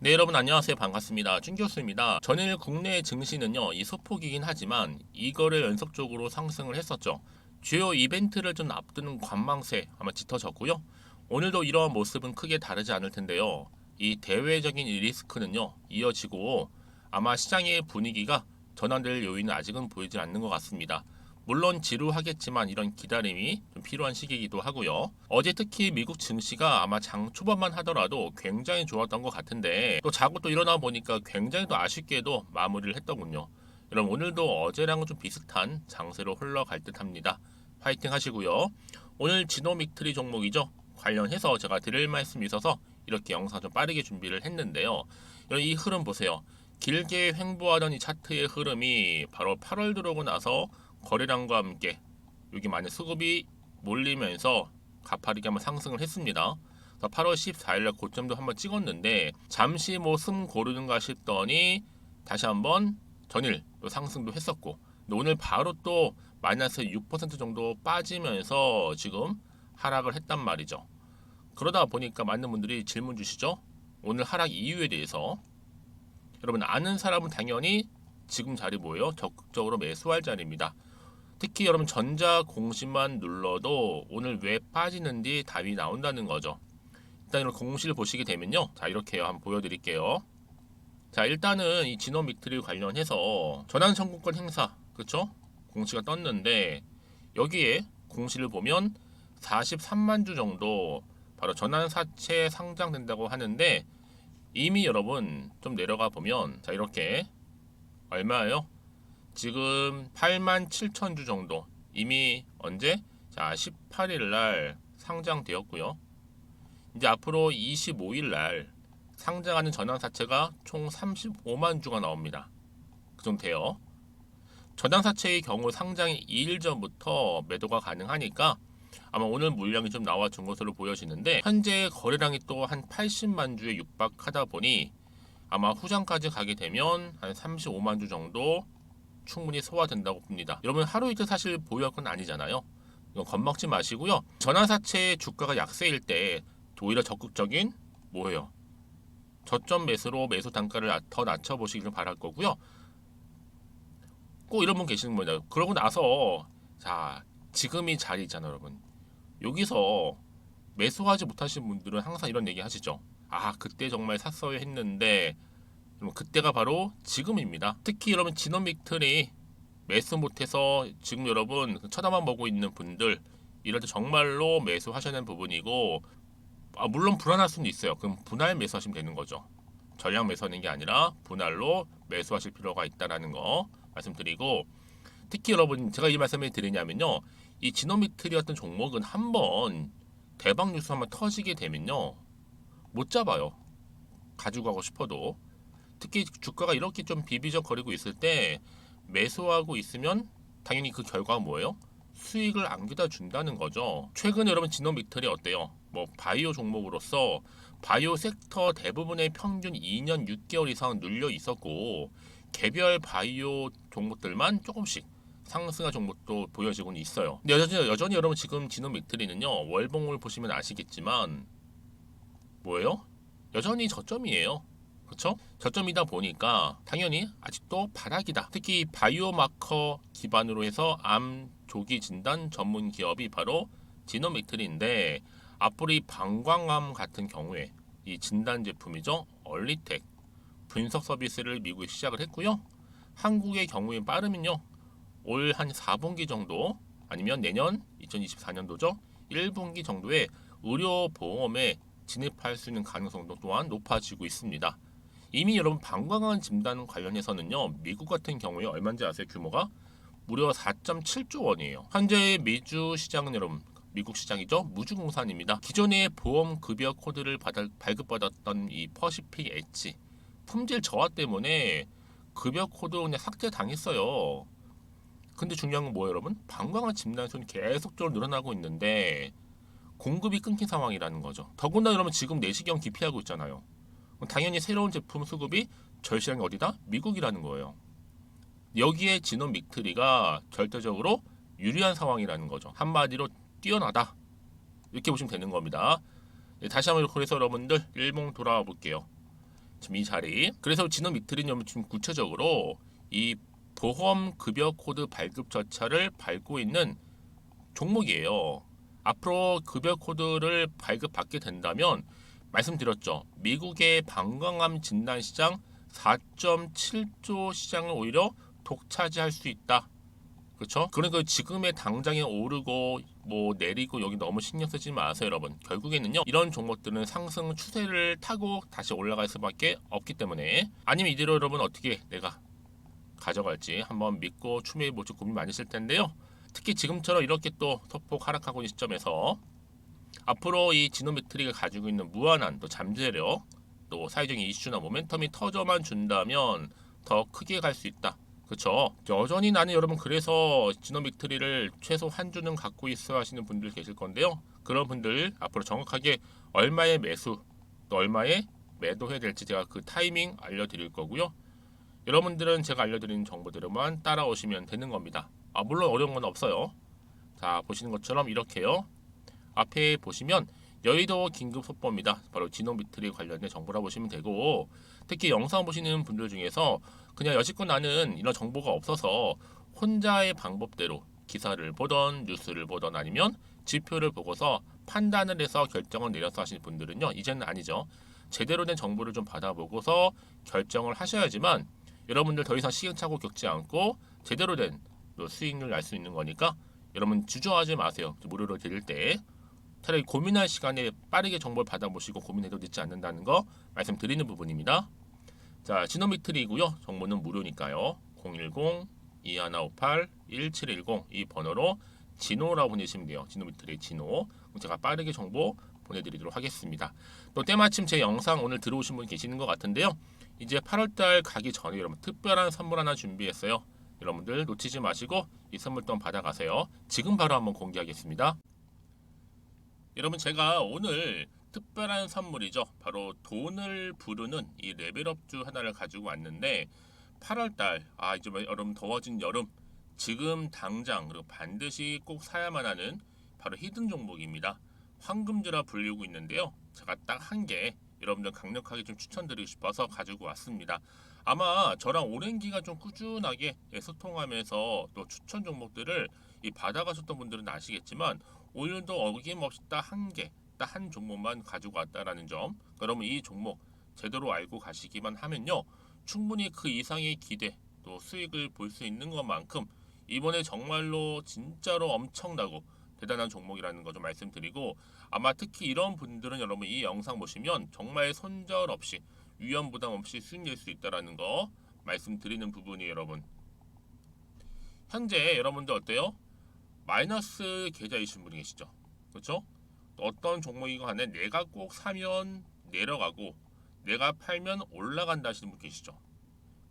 네, 여러분 안녕하세요. 반갑습니다. 준 교수입니다. 전일 국내 증시는요, 이 소폭이긴 하지만 이거를 연속적으로 상승을 했었죠. 주요 이벤트를 좀 앞두는 관망세 아마 짙어졌고요. 오늘도 이러한 모습은 크게 다르지 않을 텐데요. 이 대외적인 이 리스크는요, 이어지고 아마 시장의 분위기가 전환될 요인은 아직은 보이지 않는 것 같습니다. 물론 지루하겠지만 이런 기다림이 좀 필요한 시기이기도 하고요. 어제 특히 미국 증시가 아마 장 초반만 하더라도 굉장히 좋았던 것 같은데 또 자고 또 일어나 보니까 굉장히 또 아쉽게도 마무리를 했더군요. 여러분 오늘도 어제랑은 좀 비슷한 장세로 흘러갈 듯 합니다. 화이팅 하시고요. 오늘 지노믹트리 종목이죠. 관련해서 제가 드릴 말씀이 있어서 이렇게 영상 좀 빠르게 준비를 했는데요. 여러분 이 흐름 보세요. 길게 횡보하던 이 차트의 흐름이 바로 8월 들어오고 나서 거래량과 함께 여기 많은 수급이 몰리면서 가파르게 한번 상승을 했습니다. 8월 14일날 고점도 한번 찍었는데 잠시 뭐 숨 고르는가 싶더니 다시 한번 전일 또 상승도 했었고 오늘 바로 또 마이너스 6% 정도 빠지면서 지금 하락을 했단 말이죠. 그러다 보니까 많은 분들이 질문 주시죠. 오늘 하락 이유에 대해서 여러분 아는 사람은 당연히 지금 자리 뭐예요? 적극적으로 매수할 자리입니다. 특히 여러분 전자 공시만 눌러도 오늘 왜 빠지는지 답이 나온다는 거죠. 일단 이런 공시를 보시게 되면요. 자 이렇게요. 한번 보여드릴게요. 자 일단은 이 지노미트리 관련해서 전환 청구권 행사 그쵸? 공시가 떴는데 여기에 공시를 보면 43만 주 정도 바로 전환 사채 상장된다고 하는데 이미 여러분 좀 내려가 보면 자 이렇게 얼마예요? 지금 8만 7천 주 정도 이미 언제? 자 18일 날 상장되었고요. 이제 앞으로 25일 날 상장하는 전환사채가 총 35만 주가 나옵니다. 그 정도 돼요. 전환사채의 경우 상장이 2일 전부터 매도가 가능하니까 아마 오늘 물량이 좀 나와준 것으로 보여지는데 현재 거래량이 또 한 80만 주에 육박하다 보니 아마 후장까지 가게 되면 한 35만 주 정도 충분히 소화된다고 봅니다. 여러분 하루 이틀 사실 보유할 건 아니잖아요. 이건 겁먹지 마시고요. 전환사채 주가가 약세일 때 오히려 적극적인 뭐예요? 저점 매수로 매수 단가를 더 낮춰보시길 바랄 거고요. 꼭 이런 분 계시는 거죠. 그러고 나서 자 지금이 자리 있잖아요, 여러분. 여기서 매수하지 못하신 분들은 항상 이런 얘기 하시죠. 아 그때 정말 샀어야 했는데 그때가 바로 지금입니다. 특히 여러분 지노믹 틀이 매수 못해서 지금 여러분 쳐다만 보고 있는 분들 이럴 때 정말로 매수하셔야 하는 부분이고 물론 불안할 수는 있어요. 그럼 분할 매수하시면 되는 거죠. 전량 매수하는 게 아니라 분할로 매수하실 필요가 있다라는 거 말씀드리고 특히 여러분 제가 이 말씀을 드리냐면요. 이 지노미트리 같은 종목은 한번 대박 뉴스 한번 터지게 되면요. 못 잡아요. 가지고 가고 싶어도 특히 주가가 이렇게 좀 비비적거리고 있을 때 매수하고 있으면 당연히 그 결과가 뭐예요? 수익을 안겨다 준다는 거죠. 최근에 여러분 지노미터리 어때요? 뭐 바이오 종목으로서 바이오 섹터 대부분의 평균 2년 6개월 이상 눌려 있었고 개별 바이오 종목들만 조금씩 상승한 종목도 보여지고는 있어요. 근데 여전히 여러분 지금 지노미터리는요 월봉을 보시면 아시겠지만 뭐예요? 여전히 저점이에요. 그렇죠? 저점이다 보니까 당연히 아직도 바닥이다. 특히 바이오마커 기반으로 해서 암 조기 진단 전문 기업이 바로 지노미트리인데 앞으로 이 방광암 같은 경우에 이 진단 제품이죠. 얼리텍 분석 서비스를 미국에 시작을 했고요. 한국의 경우에 빠르면요. 올 한 4분기 정도 아니면 내년 2024년도죠. 1분기 정도에 의료 보험에 진입할 수 있는 가능성도 또한 높아지고 있습니다. 이미 여러분 방광암 진단 관련해서는요 미국 같은 경우에 얼마인지 아세요? 규모가 무려 4.7조 원이에요. 현재 미주 시장은 여러분 미국 시장이죠 무주공산입니다. 기존의 보험 급여 코드를 발급받았던 이 퍼시픽 엣지 품질 저하 때문에 급여 코드 그냥 삭제 당했어요. 근데 중요한 건 뭐예요, 여러분? 방광암 진단 수는 계속적으로 늘어나고 있는데 공급이 끊긴 상황이라는 거죠. 더군다나 여러분 지금 내시경 기피하고 있잖아요. 당연히 새로운 제품 수급이 절시장이 어디다? 미국이라는 거예요. 여기에 진원 믹트리가 절대적으로 유리한 상황이라는 거죠. 한마디로 뛰어나다. 이렇게 보시면 되는 겁니다. 다시 한번 그래서 여러분들 일봉 돌아와 볼게요. 지금 이 자리. 그래서 지노미트리는 지금 구체적으로 이 보험 급여 코드 발급 절차를 밟고 있는 종목이에요. 앞으로 급여 코드를 발급받게 된다면 말씀드렸죠. 미국의 방광암 진단 시장 4.7조 시장을 오히려 독차지할 수 있다. 그렇죠? 그러니까 지금의 당장에 오르고 뭐 내리고 여기 너무 신경 쓰지 마세요, 여러분. 결국에는요, 이런 종목들은 상승 추세를 타고 다시 올라갈 수밖에 없기 때문에, 아니면 이대로 여러분 어떻게 내가 가져갈지 한번 믿고 추매해 볼지 고민 많으실 텐데요. 특히 지금처럼 이렇게 또 소폭 하락하고 있는 시점에서 앞으로 이 지노메트리가 가지고 있는 무한한 또 잠재력, 또 사회적인 이슈나 모멘텀이 터져만 준다면 더 크게 갈 수 있다. 그렇죠? 여전히 나는 여러분 그래서 지노메트리를 최소 한 주는 갖고 있어 하시는 분들 계실 건데요. 그런 분들 앞으로 정확하게 얼마의 매수 또 얼마의 매도해야 될지 제가 그 타이밍 알려드릴 거고요. 여러분들은 제가 알려드리는 정보들만 따라오시면 되는 겁니다. 물론 어려운 건 없어요. 자, 보시는 것처럼 이렇게요. 앞에 보시면 여의도 긴급 속보입니다. 바로 지노미트리 관련된 정보라 보시면 되고, 특히 영상 보시는 분들 중에서 그냥 여지껏 나는 이런 정보가 없어서 혼자의 방법대로 기사를 보던 뉴스를 보던 아니면 지표를 보고서 판단을 해서 결정을 내려서 하시는 분들은요, 이제는 아니죠. 제대로 된 정보를 좀 받아보고서 결정을 하셔야지만 여러분들 더 이상 시행착오 겪지 않고 제대로 된 수익률을 알 수 있는 거니까 여러분 주저하지 마세요. 무료로 드릴 때 차라리 고민할 시간에 빠르게 정보를 받아보시고 고민해도 늦지 않는다는 거 말씀드리는 부분입니다. 자, 지노미트리고요. 정보는 무료니까요. 010-2158-1710 이 번호로 진호라고 보내시면 돼요. 지노미트리 진호. 제가 빠르게 정보 보내드리도록 하겠습니다. 또 때마침 제 영상 오늘 들어오신 분 계시는 것 같은데요. 이제 8월달 가기 전에 여러분 특별한 선물 하나 준비했어요. 여러분들 놓치지 마시고 이 선물 또 받아가세요. 지금 바로 한번 공개하겠습니다. 여러분 제가 오늘 특별한 선물이죠. 바로 돈을 부르는 이 레벨업주 하나를 가지고 왔는데 8월달 이제 여러분 더워진 여름 지금 당장 그리고 반드시 꼭 사야만 하는 바로 히든 종목입니다. 황금주라 불리고 있는데요. 제가 딱 한 개 여러분들 강력하게 좀 추천드리고 싶어서 가지고 왔습니다. 아마 저랑 오랜 기간 좀 꾸준하게 소통하면서 또 추천 종목들을 받아가셨던 분들은 아시겠지만 오늘도 어김없이 딱 한 개, 딱 한 종목만 가지고 왔다라는 점. 그러면 이 종목 제대로 알고 가시기만 하면요, 충분히 그 이상의 기대 또 수익을 볼 수 있는 것만큼 이번에 정말로 진짜로 엄청나고 대단한 종목이라는 거 좀 말씀드리고, 아마 특히 이런 분들은 여러분 이 영상 보시면 정말 손절 없이 위험 부담 없이 수익 낼 수 있다라는 거 말씀드리는 부분이에요. 여러분 현재 여러분들 어때요? 마이너스 계좌이신 분이 계시죠? 그렇죠? 어떤 종목이건 간에 내가 꼭 사면 내려가고 내가 팔면 올라간다 하시는 분 계시죠?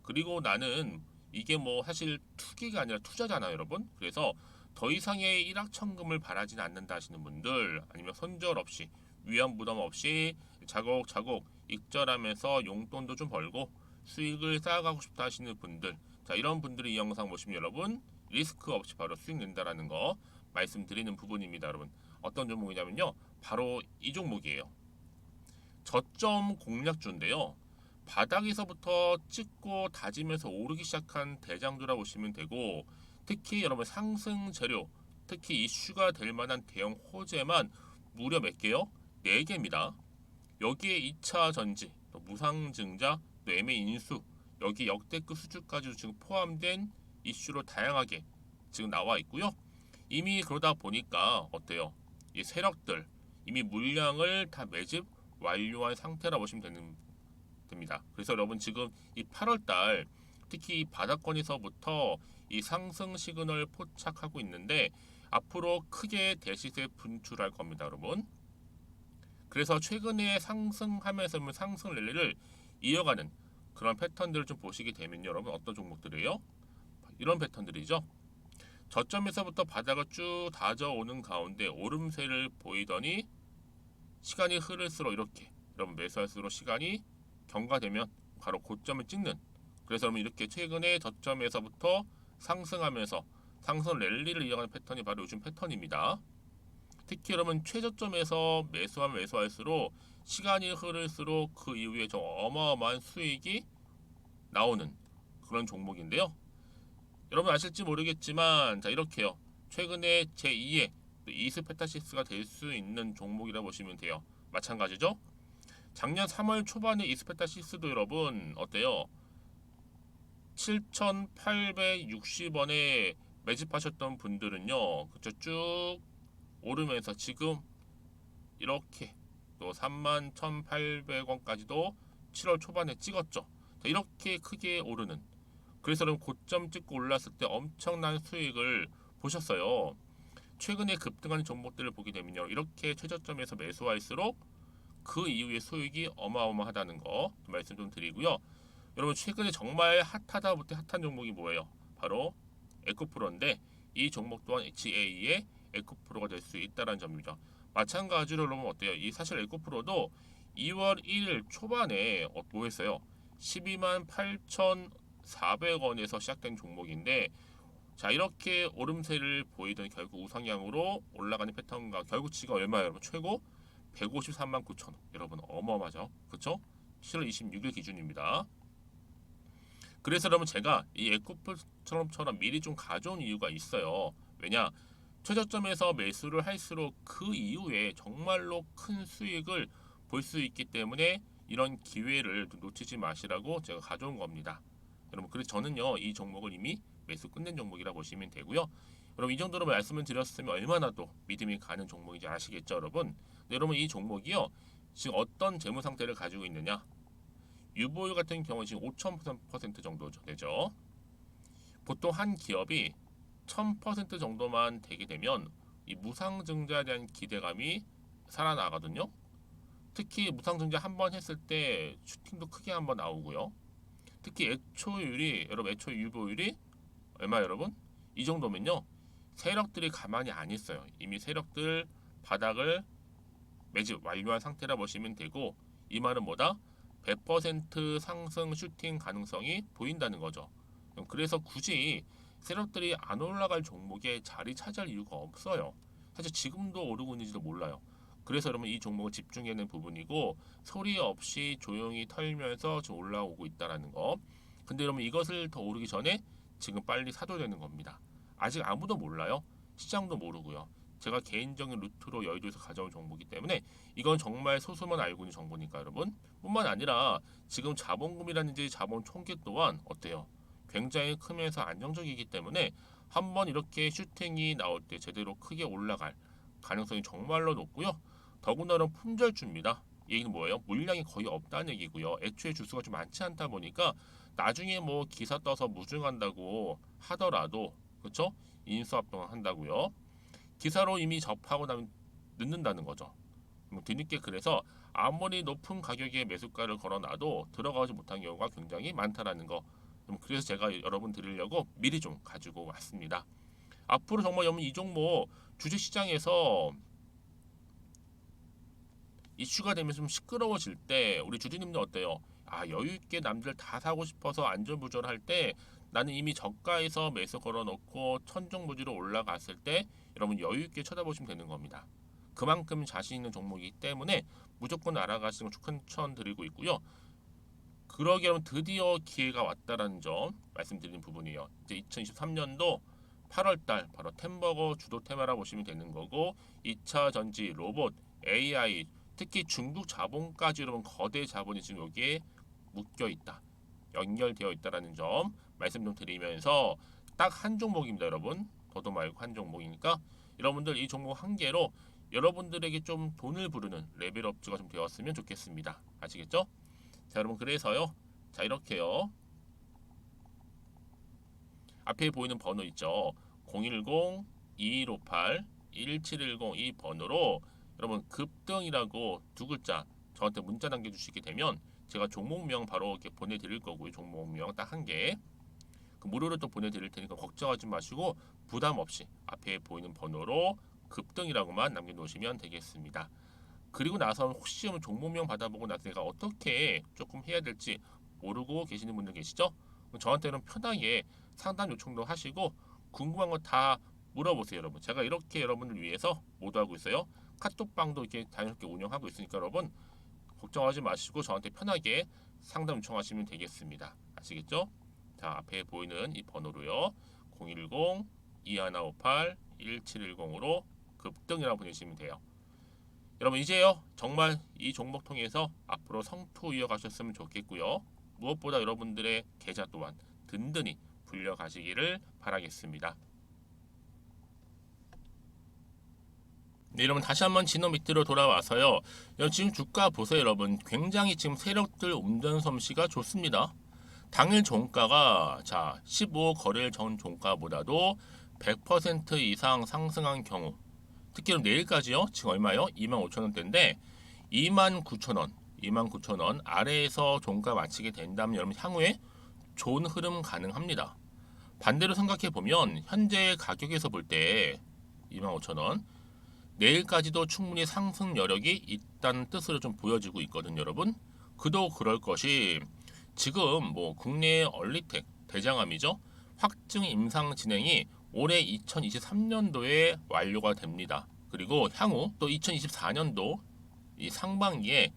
그리고 나는 이게 뭐 사실 투기가 아니라 투자잖아요, 여러분. 그래서 더 이상의 일확천금을 바라지는 않는다 하시는 분들, 아니면 손절 없이 위험 부담 없이 차곡차곡 익절하면서 용돈도 좀 벌고 수익을 쌓아가고 싶다 하시는 분들, 자, 이런 분들이 이 영상 보시면 여러분 리스크 없이 바로 수익 낸다라는 거 말씀드리는 부분입니다. 여러분 어떤 종목이냐면요, 바로 이 종목이에요. 저점 공략주인데요, 바닥에서부터 찍고 다지면서 오르기 시작한 대장주라 보시면 되고, 특히 여러분 상승 재료, 특히 이슈가 될 만한 대형 호재만 무려 몇 개요? 4개입니다. 여기에 2차 전지, 또 무상증자, 또 MA 인수, 여기 역대급 수주까지 지금 포함된 이슈로 다양하게 지금 나와 있고요. 이미 그러다 보니까 어때요? 이 세력들 이미 물량을 다 매집 완료한 상태라 보시면 됩니다. 그래서 여러분 지금 이 8월달 특히 이 바닥권에서부터 이 상승 시그널 포착하고 있는데 앞으로 크게 대시세 분출할 겁니다, 여러분. 그래서 최근에 상승하면서 상승 랠리를 이어가는 그런 패턴들을 좀 보시게 되면 여러분 어떤 종목들이에요? 이런 패턴들이죠. 저점에서부터 바닥을 쭉 다져오는 가운데 오름세를 보이더니 시간이 흐를수록 이렇게 여러분 매수할수록 시간이 경과되면 바로 고점을 찍는, 그래서 여러분 이렇게 최근에 저점에서부터 상승하면서 상승 랠리를 이어가는 패턴이 바로 요즘 패턴입니다. 특히 여러분 최저점에서 매수하면 매수할수록 시간이 흐를수록 그 이후에 좀 어마어마한 수익이 나오는 그런 종목인데요. 여러분 아실지 모르겠지만 자 이렇게요. 최근에 제2의 이스페타시스가 될 수 있는 종목이라 보시면 돼요. 마찬가지죠. 작년 3월 초반에 이스페타시스도 여러분 어때요? 7,860원에 매집하셨던 분들은요. 그쵸 쭉 오르면서 지금 이렇게 또 31,800원까지도 7월 초반에 찍었죠. 자, 이렇게 크게 오르는 그래서 그럼 고점 찍고 올랐을 때 엄청난 수익을 보셨어요. 최근에 급등하는 종목들을 보게 되면요. 이렇게 최저점에서 매수할수록 그 이후에 수익이 어마어마하다는 거 말씀 좀 드리고요. 여러분 최근에 정말 핫하다 못해 핫한 종목이 뭐예요? 바로 에코프로인데 이 종목 또한 HA의 에코프로가 될 수 있다는 점이죠. 마찬가지로 여러분 어때요? 이 사실 에코프로도 2월 1일 초반에 뭐 했어요? 12만 8,400원에서 시작된 종목인데 자 이렇게 오름세를 보이던 결국 우상향으로 올라가는 패턴과 결국 지가 얼마예요? 여러분 최고 153만 9천 원. 여러분 어마어마하죠? 그쵸? 7월 26일 기준입니다. 그래서 여러분 제가 이 에코프처럼 미리 좀 가져온 이유가 있어요. 왜냐? 최저점에서 매수를 할수록 그 이후에 정말로 큰 수익을 볼 수 있기 때문에 이런 기회를 놓치지 마시라고 제가 가져온 겁니다. 여러분 그래서 저는요 이 종목을 이미 매수 끝낸 종목이라 보시면 되고요. 여러분 이 정도로 말씀을 드렸으면 얼마나 또 믿음이 가는 종목인지 아시겠죠, 여러분? 네, 여러분 이 종목이요 지금 어떤 재무 상태를 가지고 있느냐? 유보율 같은 경우 지금 5,000% 정도 되죠. 보통 한 기업이 1,000% 정도만 되게 되면 이 무상증자에 대한 기대감이 살아나거든요. 특히 무상증자 한 번 했을 때 슈팅도 크게 한번 나오고요. 특히 애초율이 여러분 애초 유보율이 얼마 여러분? 이 정도면요. 세력들이 가만히 안 있어요. 이미 세력들 바닥을 매집 완료한 상태라 보시면 되고 이 말은 뭐다? 100% 상승 슈팅 가능성이 보인다는 거죠. 그래서 굳이 세력들이 안 올라갈 종목에 자리 차지할 이유가 없어요. 사실 지금도 오르고 있는지도 몰라요. 그래서 여러분 이 종목을 집중해야 하는 부분이고 소리 없이 조용히 털면서 지금 올라오고 있다라는 거. 근데 여러분 이것을 더 오르기 전에 지금 빨리 사도 되는 겁니다. 아직 아무도 몰라요. 시장도 모르고요. 제가 개인적인 루트로 여의도에서 가져온 정보이기 때문에 이건 정말 소수만 알고 있는 정보니까 여러분 뿐만 아니라 지금 자본금이라든지 자본 총계 또한 어때요? 굉장히 크면서 안정적이기 때문에 한번 이렇게 슈팅이 나올 때 제대로 크게 올라갈 가능성이 정말로 높고요. 더군다나 품절주입니다. 이 얘기는 뭐예요? 물량이 거의 없다는 얘기고요. 애초에 주수가 좀 많지 않다 보니까 나중에 뭐 기사 떠서 무증한다고 하더라도 그렇죠? 인수합병 한다고요. 기사로 이미 접하고 나면 늦는다는 거죠. 뒤늦게 그래서 아무리 높은 가격에 매수가를 걸어놔도 들어가지 못한 경우가 굉장히 많다라는 거. 그래서 제가 여러분 드리려고 미리 좀 가지고 왔습니다. 앞으로 정말 여러분 이 종목 주식시장에서 이슈가 되면 좀 시끄러워질 때 우리 주주님들 어때요? 아 여유 있게 남들 다 사고 싶어서 안절부절할 때 나는 이미 저가에서 매수 걸어놓고 천정부지로 올라갔을 때 여러분 여유 있게 쳐다보시면 되는 겁니다. 그만큼 자신 있는 종목이기 때문에 무조건 알아가시는 걸 추천드리고 있고요. 그러기 위하면 드디어 기회가 왔다라는 점 말씀드리는 부분이에요. 이제 2023년도 8월달 바로 템버거 주도 테마라 보시면 되는 거고 2차 전지, 로봇, AI 특히 중국 자본까지 여러분 거대 자본이 지금 여기에 묶여 있다. 연결되어 있다라는 점 말씀 좀 드리면서 딱 한 종목입니다, 여러분. 더도 말고 한 종목이니까 여러분들 이 종목 한 개로 여러분들에게 좀 돈을 부르는 레벨업주가 좀 되었으면 좋겠습니다. 아시겠죠? 자, 여러분 그래서요. 자, 이렇게요. 앞에 보이는 번호 있죠. 010-2158-1710 이 번호로 여러분 급등이라고 두 글자 저한테 문자 남겨주시게 되면 제가 종목명 바로 이렇게 보내드릴 거고요. 종목명 딱 한 개. 그 무료로 또 보내드릴 테니까 걱정하지 마시고 부담 없이 앞에 보이는 번호로 급등이라고만 남겨놓으시면 되겠습니다. 그리고 나서 혹시 종목명 받아보고 나서 내가 어떻게 조금 해야 될지 모르고 계시는 분들 계시죠? 저한테는 편하게 상담 요청도 하시고 궁금한 거 다 물어보세요, 여러분. 제가 이렇게 여러분을 위해서 모두하고 있어요. 카톡방도 이렇게 자연스럽게 운영하고 있으니까 여러분 걱정하지 마시고 저한테 편하게 상담 요청하시면 되겠습니다. 아시겠죠? 자, 앞에 보이는 이 번호로요. 010-2158-1710으로 급등이라고 보내시면 돼요. 여러분 이제요 정말 이 종목 통해서 앞으로 성투 이어가셨으면 좋겠고요. 무엇보다 여러분들의 계좌 또한 든든히 불려가시기를 바라겠습니다. 네, 여러분 다시 한번 지노미트로 돌아와서요. 지금 주가 보세요, 여러분. 굉장히 지금 세력들 운전 솜씨가 좋습니다. 당일 종가가 자 15 거래일 전 종가보다도 100% 이상 상승한 경우, 특히 내일까지요. 지금 얼마요? 25,000원대인데 29,000원, 29,000원 아래에서 종가 마치게 된다면 여러분 향후에 좋은 흐름 가능합니다. 반대로 생각해 보면 현재 가격에서 볼 때 25,000원 내일까지도 충분히 상승 여력이 있다는 뜻으로 좀 보여지고 있거든요, 여러분. 그도 그럴 것이 지금 뭐 국내 얼리텍 대장암이죠. 확증 임상 진행이 올해 2023년도에 완료가 됩니다. 그리고 향후 또 2024년도 이 상반기에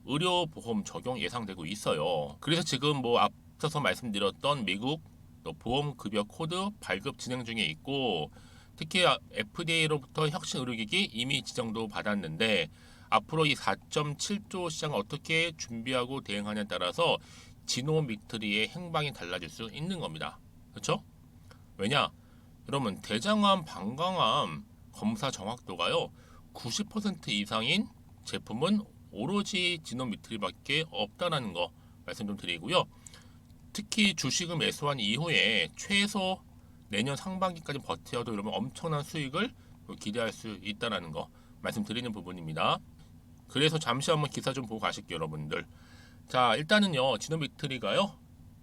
의료보험 적용 예상되고 있어요. 그래서 지금 뭐 앞서서 말씀드렸던 미국 또 보험급여 코드 발급 진행 중에 있고, 특히 FDA로부터 혁신 의료기기 이미 지정도 받았는데 앞으로 이 4.7조 시장을 어떻게 준비하고 대응하냐에 따라서 지노미트리의 행방이 달라질 수 있는 겁니다. 그렇죠? 왜냐? 여러분 대장암, 방광암 검사 정확도가요 90% 이상인 제품은 오로지 지노미트리밖에 없다라는 거 말씀 좀 드리고요. 특히 주식을 매수한 이후에 최소 내년 상반기까지 버텨도 여러분 엄청난 수익을 기대할 수 있다는 거 말씀드리는 부분입니다. 그래서 잠시 한번 기사 좀 보고 가실게요, 여러분들. 자, 일단은요, 지노미트리가요,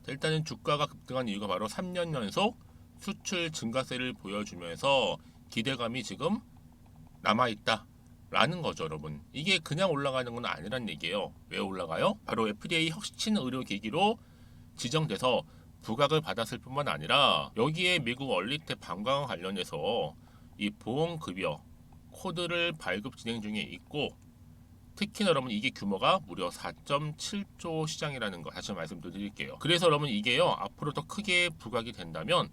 일단은 주가가 급등한 이유가 바로 3년 연속 수출 증가세를 보여주면서 기대감이 지금 남아있다라는 거죠, 여러분. 이게 그냥 올라가는 건 아니란 얘기예요. 왜 올라가요? 바로 FDA 혁신 의료기기로 지정돼서 부각을 받았을 뿐만 아니라 여기에 미국 얼리텍 방광 관련해서 이 보험급여 코드를 발급 진행 중에 있고, 특히나 여러분 이게 규모가 무려 4.7조 시장이라는 거 다시 말씀드릴게요. 그래서 여러분 이게요 앞으로 더 크게 부각이 된다면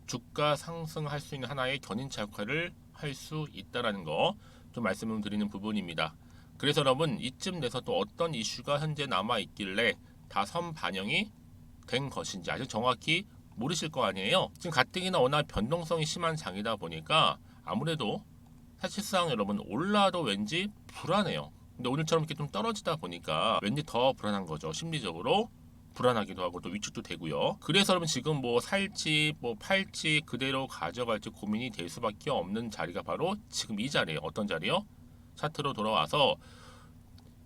주가 상승할 수 있는 하나의 견인차 역할을 할 수 있다라는 거 좀 말씀을 드리는 부분입니다. 그래서 여러분 이쯤 돼서 또 어떤 이슈가 현재 남아 있길래 다 선 반영이 된 것인지 아직 정확히 모르실 거 아니에요. 지금 가뜩이나 워낙 변동성이 심한 장이다 보니까 아무래도 사실상 여러분 올라도 왠지 불안해요. 근데 오늘처럼 이렇게 좀 떨어지다 보니까 왠지 더 불안한 거죠. 심리적으로 불안하기도 하고 또 위축도 되고요. 그래서 여러분 지금 뭐 살지 뭐 팔지 그대로 가져갈지 고민이 될 수밖에 없는 자리가 바로 지금 이 자리예요. 어떤 자리요? 차트로 돌아와서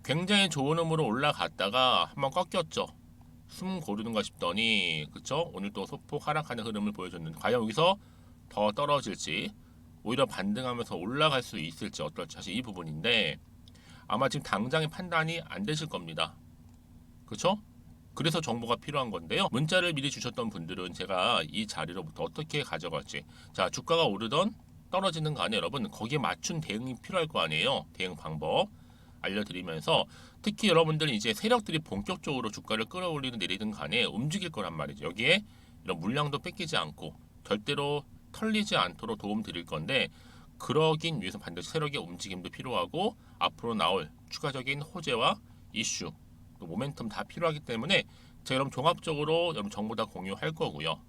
굉장히 좋은 흐름으로 올라갔다가 한번 꺾였죠. 숨 고르는가 싶더니 그쵸? 오늘 또 소폭 하락하는 흐름을 보여줬는데 과연 여기서 더 떨어질지 오히려 반등하면서 올라갈 수 있을지 어떨지 사실 이 부분인데 아마 지금 당장의 판단이 안 되실 겁니다. 그쵸? 그래서 정보가 필요한 건데요. 문자를 미리 주셨던 분들은 제가 이 자리로부터 어떻게 가져갈지, 자 주가가 오르던 떨어지는 간에 여러분 거기에 맞춘 대응이 필요할 거 아니에요. 대응 방법 알려드리면서 특히 여러분들은 이제 세력들이 본격적으로 주가를 끌어올리는 내리든 간에 움직일 거란 말이죠. 여기에 이런 물량도 뺏기지 않고 절대로 털리지 않도록 도움 드릴 건데, 그러긴 위해서 반드시 세력의 움직임도 필요하고 앞으로 나올 추가적인 호재와 이슈 또 모멘텀 다 필요하기 때문에 제가 여러분 종합적으로 여러분 정보 다 공유할 거고요.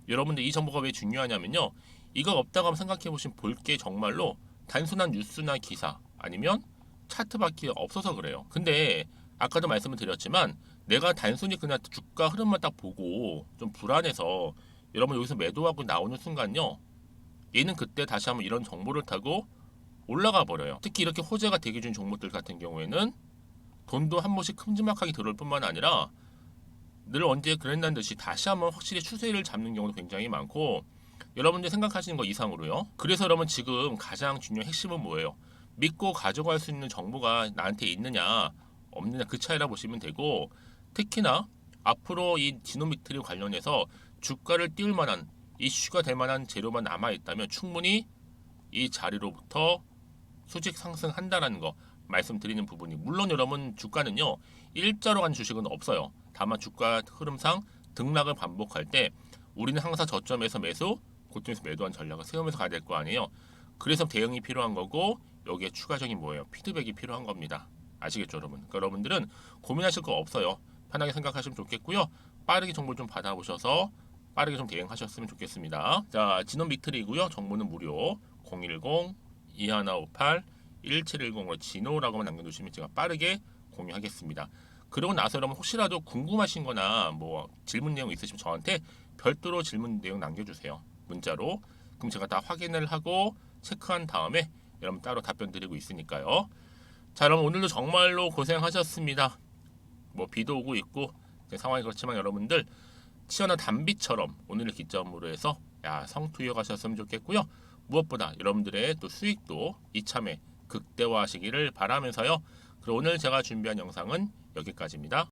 여러분들 이 정보가 왜 중요하냐면요, 이거 없다고 한번 생각해 보시면 볼 게 정말로 단순한 뉴스나 기사 아니면 차트밖에 없어서 그래요. 근데 아까도 말씀을 드렸지만 내가 단순히 그냥 주가 흐름만 딱 보고 좀 불안해서 여러분 여기서 매도하고 나오는 순간요, 얘는 그때 다시 한번 이런 정보를 타고 올라가 버려요. 특히 이렇게 호재가 대기 중 종목들 같은 경우에는 돈도 한 번씩 큼지막하게 들어올 뿐만 아니라 늘 언제 그랬다는 듯이 다시 한번 확실히 추세를 잡는 경우도 굉장히 많고, 여러분들 생각하시는 거 이상으로요. 그래서 여러분 지금 가장 중요한 핵심은 뭐예요? 믿고 가져갈 수 있는 정보가 나한테 있느냐 없느냐 그 차이라 보시면 되고, 특히나 앞으로 이 지노미트리 관련해서 주가를 띄울 만한 이슈가 될 만한 재료만 남아 있다면 충분히 이 자리로부터 수직 상승한다라는 거 말씀드리는 부분이, 물론 여러분 주가는요 일자로 간 주식은 없어요. 다만 주가 흐름상 등락을 반복할 때 우리는 항상 저점에서 매수, 고점에서 매도한 전략을 세우면서 가야 될 거 아니에요. 그래서 대응이 필요한 거고 여기에 추가적인 뭐예요? 피드백이 필요한 겁니다. 아시겠죠 여러분? 그러니까 여러분들은 고민하실 거 없어요. 편하게 생각하시면 좋겠고요. 빠르게 정보를 좀 받아보셔서 빠르게 좀 대응하셨으면 좋겠습니다. 자, 진원 비트리고요. 정보는 무료. 010-2158-1710으로 진호라고만 남겨두시면 제가 빠르게 공유하겠습니다. 그러고 나서 여러분 혹시라도 궁금하신 거나 뭐 질문 내용 있으시면 저한테 별도로 질문 내용 남겨주세요. 문자로. 그럼 제가 다 확인을 하고 체크한 다음에 여러분 따로 답변 드리고 있으니까요. 자, 여러분 오늘도 정말로 고생하셨습니다. 뭐 비도 오고 있고 상황이 그렇지만 여러분들 치열한 단비처럼 오늘을 기점으로 해서 성투 이어가셨으면 좋겠고요. 무엇보다 여러분들의 또 수익도 이참에 극대화하시기를 바라면서요. 그럼 오늘 제가 준비한 영상은 여기까지입니다.